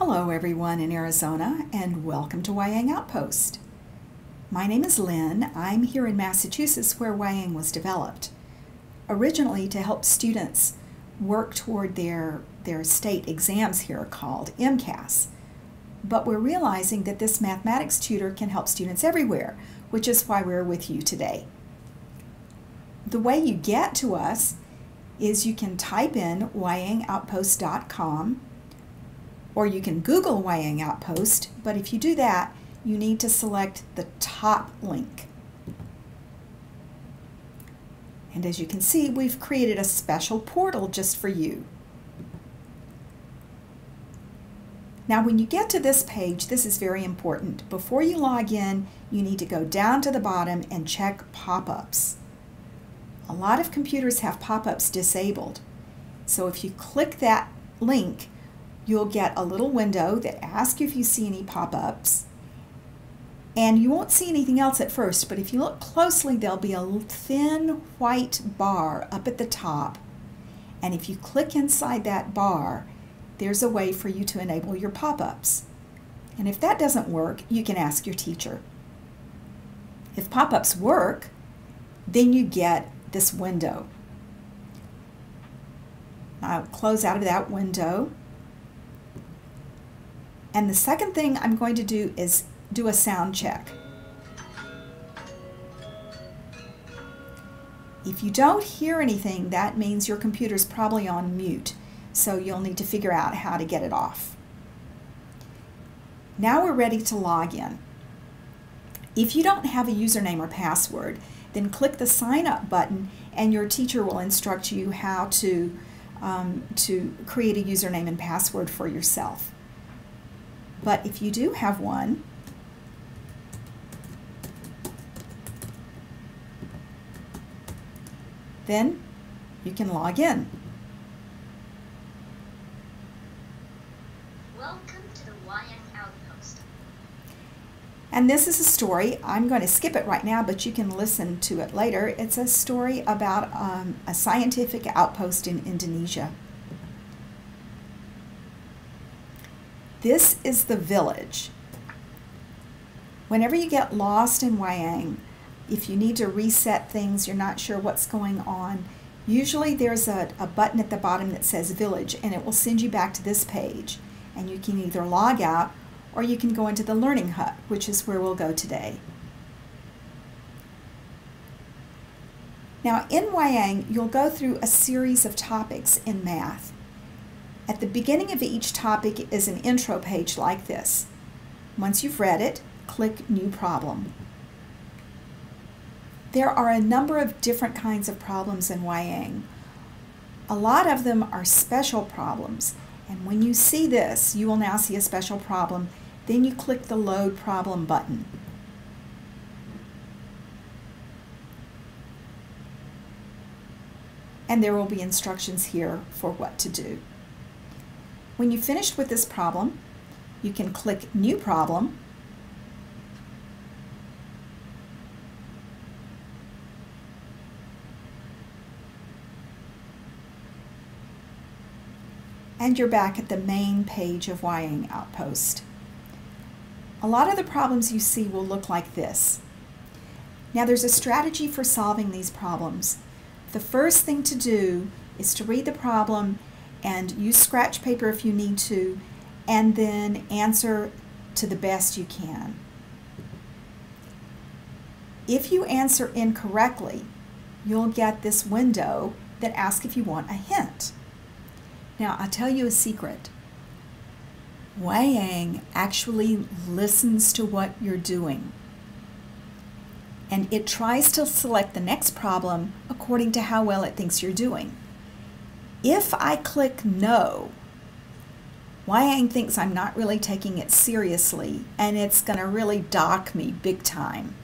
Hello everyone in Arizona and welcome to Wayang Outpost. My name is Lynn. I'm here in Massachusetts where Wayang was developed, originally to help students work toward their state exams here called MCAS. But we're realizing that this mathematics tutor can help students everywhere, which is why we're with you today. The way you get to us is you can type in wayangoutpost.com, or you can Google Wayang Outpost, but if you do that, you need to select the top link. And as you can see, we've created a special portal just for you. Now when you get to this page, this is very important. Before you log in, you need to go down to the bottom and check pop-ups. A lot of computers have pop-ups disabled. So if you click that link, you'll get a little window that asks you if you see any pop-ups. And you won't see anything else at first, but if you look closely, there'll be a thin white bar up at the top. And if you click inside that bar, there's a way for you to enable your pop-ups. And if that doesn't work, you can ask your teacher. If pop-ups work, then you get this window. I'll close out of that window. And the second thing I'm going to do is do a sound check. If you don't hear anything, that means your computer's probably on mute, so you'll need to figure out how to get it off. Now we're ready to log in. If you don't have a username or password, then click the sign up button and your teacher will instruct you how to create a username and password for yourself. But if you do have one, then you can log in. Welcome to the Wayang Outpost. And this is a story. I'm going to skip it right now, but you can listen to it later. It's a story about a scientific outpost in Indonesia. This is the village. Whenever you get lost in Wayang, if you need to reset things, you're not sure what's going on, usually there's a button at the bottom that says village, and it will send you back to this page. And you can either log out or you can go into the Learning Hut, which is where we'll go today. Now in Wayang, you'll go through a series of topics in math. At the beginning of each topic is an intro page like this. Once you've read it, click New Problem. There are a number of different kinds of problems in Wayang. A lot of them are special problems, and when you see this, you will now see a special problem. Then you click the Load Problem button. And there will be instructions here for what to do. When you've finished with this problem, you can click New Problem, and you're back at the main page of Wayang Outpost. A lot of the problems you see will look like this. Now there's a strategy for solving these problems. The first thing to do is to read the problem and use scratch paper if you need to, and then answer to the best you can. If you answer incorrectly, you'll get this window that asks if you want a hint. Now, I'll tell you a secret. Wayang actually listens to what you're doing, and it tries to select the next problem according to how well it thinks you're doing. If I click no, Wayang thinks I'm not really taking it seriously and it's going to really dock me big time.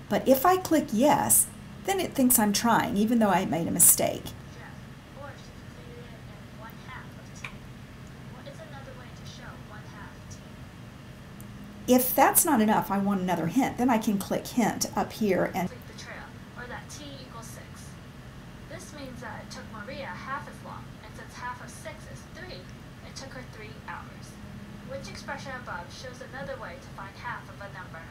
But if I click yes, then it thinks I'm trying, even though I made a mistake. Or if you completed it in 1/2 of t. What is another way to show 1/2 t? If that's not enough, I want another hint. Then I can click hint up here and Complete the trail, or that t equals 6. This means that it took Maria half as long, and since half of 6 is 3, it took her 3 hours. Which expression above shows another way to find half of a number?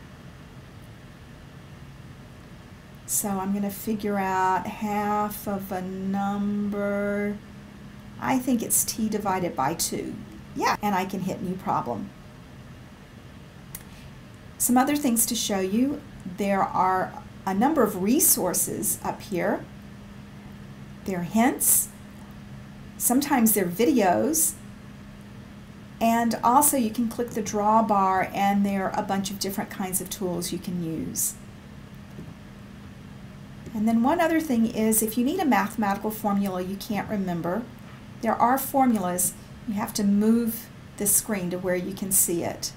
So I'm going to figure out half of a number. I think it's t divided by 2. Yeah, and I can hit new problem. Some other things to show you. There are a number of resources up here. There are hints. Sometimes they're videos. And also you can click the draw bar and there are a bunch of different kinds of tools you can use. And then one other thing is if you need a mathematical formula you can't remember, there are formulas. You have to move the screen to where you can see it.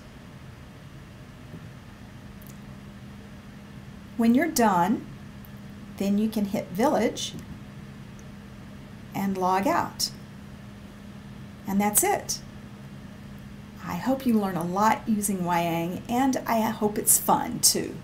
When you're done, then you can hit Village and log out. And that's it. I hope you learn a lot using Wayang, and I hope it's fun too.